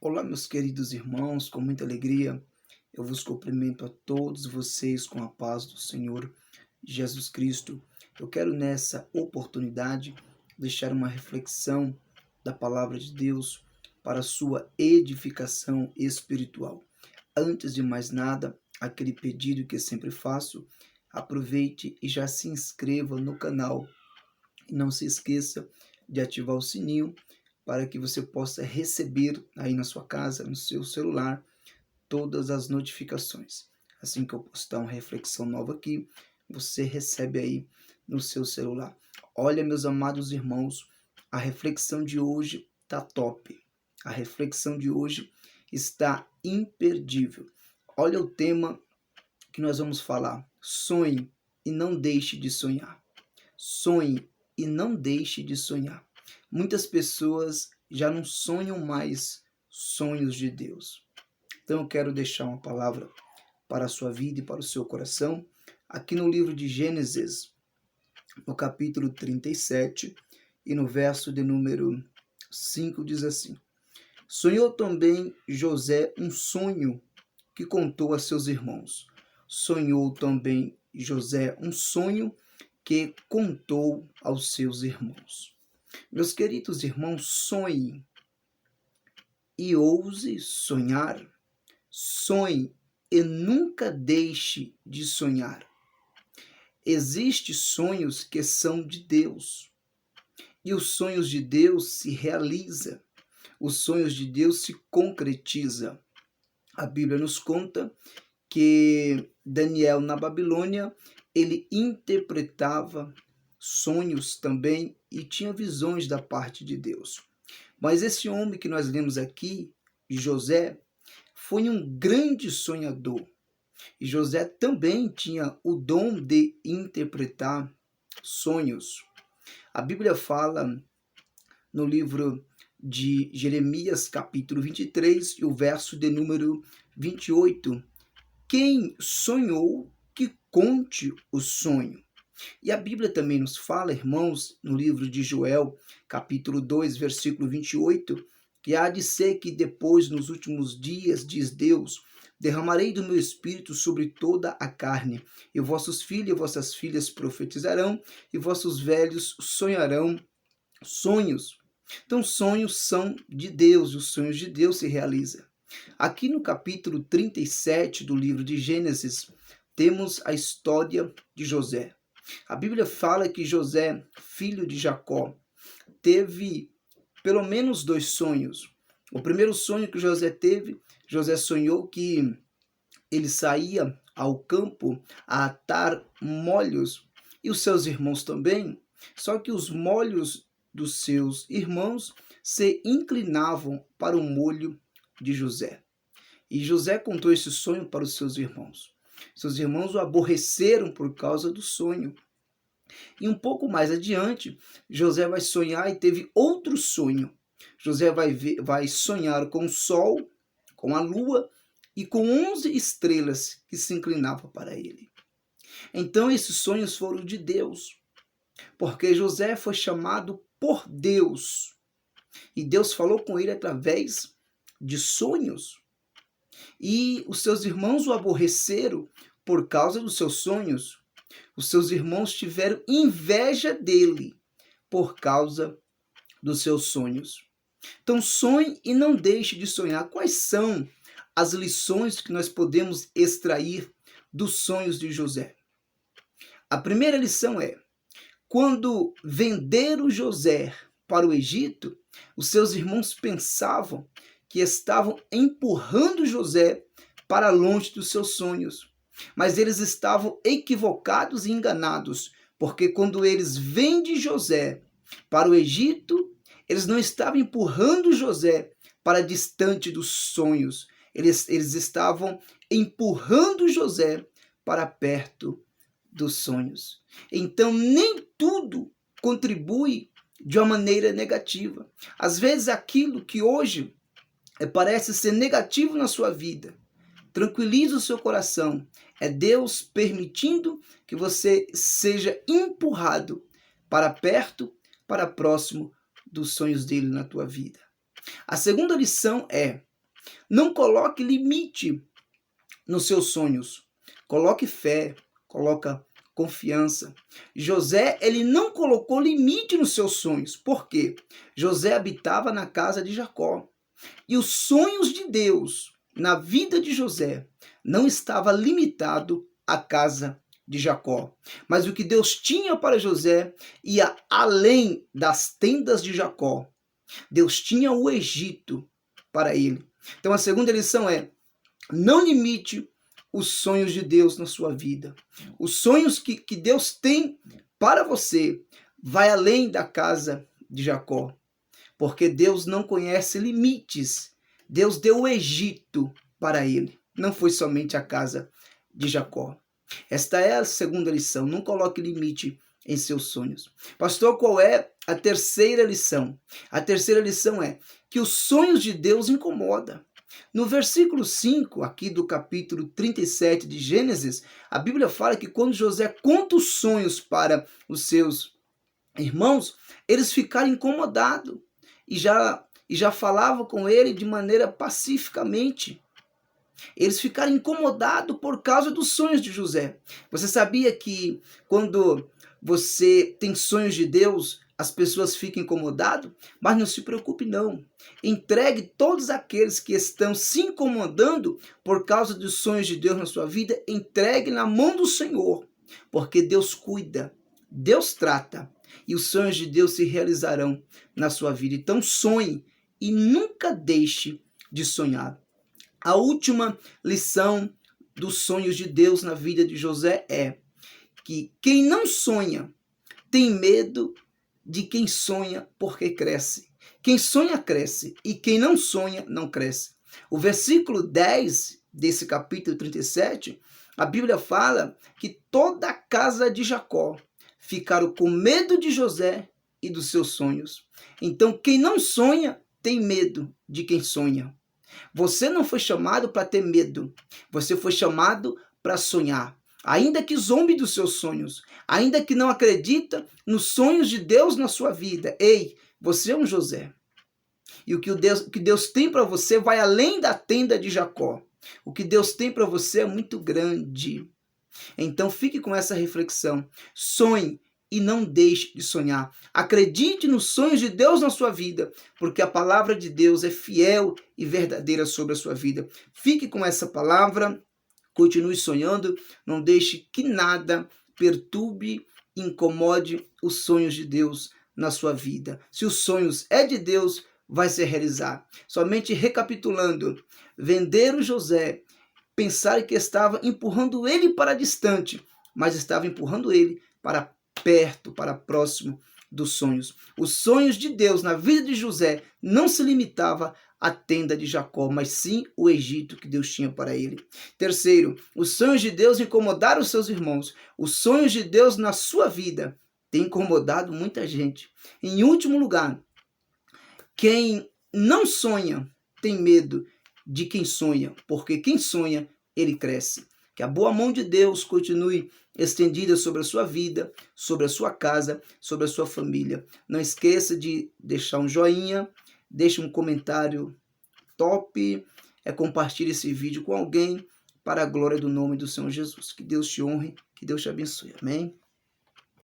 Olá, meus queridos irmãos, com muita alegria eu vos cumprimento a todos vocês com a paz do Senhor Jesus Cristo. Eu quero nessa oportunidade deixar uma reflexão da palavra de Deus para a sua edificação espiritual. Antes de mais nada, aquele pedido que eu sempre faço, aproveite e já se inscreva no canal e não se esqueça de ativar o sininho para que você possa receber aí na sua casa, no seu celular, todas as notificações. Assim que eu postar uma reflexão nova aqui, você recebe aí no seu celular. Olha, meus amados irmãos, a reflexão de hoje tá top. A reflexão de hoje está imperdível. Olha o tema que nós vamos falar. Sonhe e não deixe de sonhar. Sonhe e não deixe de sonhar. Muitas pessoas já não sonham mais sonhos de Deus. Então eu quero deixar uma palavra para a sua vida e para o seu coração, aqui no livro de Gênesis, no capítulo 37 e no verso de número 5 diz assim: Sonhou também José um sonho que contou a seus irmãos. Sonhou também José um sonho que contou aos seus irmãos. Meus queridos irmãos, sonhe e ouse sonhar. Sonhe e nunca deixe de sonhar. Existem sonhos que são de Deus. E os sonhos de Deus se realizam. Os sonhos de Deus se concretizam. A Bíblia nos conta que Daniel na Babilônia, ele interpretava sonhos também e tinha visões da parte de Deus. Mas esse homem que nós lemos aqui, José, foi um grande sonhador. E José também tinha o dom de interpretar sonhos. A Bíblia fala no livro de Jeremias, capítulo 23, e o verso de número 28. Quem sonhou, que conte o sonho. E a Bíblia também nos fala, irmãos, no livro de Joel, capítulo 2, versículo 28, que há de ser que depois, nos últimos dias, diz Deus, derramarei do meu espírito sobre toda a carne, e vossos filhos e vossas filhas profetizarão, e vossos velhos sonharão sonhos. Então, sonhos são de Deus, e os sonhos de Deus se realizam. Aqui no capítulo 37 do livro de Gênesis, temos a história de José. A Bíblia fala que José, filho de Jacó, teve pelo menos 2 sonhos. O primeiro sonho que José teve, José sonhou que ele saía ao campo a atar molhos, e os seus irmãos também, só que os molhos dos seus irmãos se inclinavam para o molho de José. E José contou esse sonho para os seus irmãos. Seus irmãos o aborreceram por causa do sonho. E um pouco mais adiante, José vai sonhar e teve outro sonho. José vai sonhar com o sol, com a lua e com 11 estrelas que se inclinavam para ele. Então esses sonhos foram de Deus, porque José foi chamado por Deus. E Deus falou com ele através de sonhos. E os seus irmãos o aborreceram por causa dos seus sonhos. Os seus irmãos tiveram inveja dele por causa dos seus sonhos. Então sonhe e não deixe de sonhar. Quais são as lições que nós podemos extrair dos sonhos de José? A primeira lição é: quando venderam José para o Egito, os seus irmãos pensavam que estavam empurrando José para longe dos seus sonhos. Mas eles estavam equivocados e enganados, porque quando eles vendem José para o Egito, eles não estavam empurrando José para distante dos sonhos. Eles estavam empurrando José para perto dos sonhos. Então, nem tudo contribui de uma maneira negativa. Às vezes, aquilo que hoje parece ser negativo na sua vida, tranquilize o seu coração. É Deus permitindo que você seja empurrado para perto, para próximo dos sonhos dele na tua vida. A segunda lição é: Não coloque limite nos seus sonhos. Coloque fé, coloca confiança. José, ele não colocou limite nos seus sonhos. Por quê? José habitava na casa de Jacó. E os sonhos de Deus na vida de José não estava limitado à casa de Jacó. Mas o que Deus tinha para José ia além das tendas de Jacó. Deus tinha o Egito para ele. Então a segunda lição é: não limite os sonhos de Deus na sua vida. Os sonhos que Deus tem para você vai além da casa de Jacó. Porque Deus não conhece limites. Deus deu o Egito para ele. Não foi somente a casa de Jacó. Esta é a segunda lição. Não coloque limite em seus sonhos. Pastor, qual é a terceira lição? A terceira lição é que os sonhos de Deus incomodam. No versículo 5, aqui do capítulo 37 de Gênesis, a Bíblia fala que quando José conta os sonhos para os seus irmãos, eles ficaram incomodados e já falavam com ele de maneira pacificamente. Eles ficaram incomodados por causa dos sonhos de José. Você sabia que quando você tem sonhos de Deus, as pessoas ficam incomodadas? Mas não se preocupe não. Entregue todos aqueles que estão se incomodando por causa dos sonhos de Deus na sua vida, entregue na mão do Senhor, porque Deus cuida, Deus trata e os sonhos de Deus se realizarão na sua vida. Então sonhe e nunca deixe de sonhar. A última lição dos sonhos de Deus na vida de José é que quem não sonha tem medo de quem sonha, porque cresce. Quem sonha cresce e quem não sonha não cresce. O versículo 10 desse capítulo 37, a Bíblia fala que toda a casa de Jacó ficaram com medo de José e dos seus sonhos. Então quem não sonha tem medo de quem sonha. Você não foi chamado para ter medo, você foi chamado para sonhar. Ainda que zombe dos seus sonhos, ainda que não acredita nos sonhos de Deus na sua vida, ei, você é um José. E o que Deus tem para você vai além da tenda de Jacó. O que Deus tem para você é muito grande. Então fique com essa reflexão. Sonhe e não deixe de sonhar. Acredite nos sonhos de Deus na sua vida, porque a palavra de Deus é fiel e verdadeira sobre a sua vida. Fique com essa palavra, continue sonhando, não deixe que nada perturbe, incomode os sonhos de Deus na sua vida. Se os sonhos é de Deus, vai se realizar. Somente recapitulando, venderam José, pensaram que estava empurrando ele para distante, mas estava empurrando ele para perto, para próximo dos sonhos. Os sonhos de Deus na vida de José não se limitava à tenda de Jacó, mas sim o Egito que Deus tinha para ele. Terceiro, os sonhos de Deus incomodaram os seus irmãos. Os sonhos de Deus na sua vida têm incomodado muita gente. Em último lugar, quem não sonha tem medo de quem sonha, porque quem sonha, ele cresce. Que a boa mão de Deus continue estendida sobre a sua vida, sobre a sua casa, sobre a sua família. Não esqueça de deixar um joinha, deixe um comentário top, compartilhe esse vídeo com alguém para a glória do nome do Senhor Jesus. Que Deus te honre, que Deus te abençoe. Amém?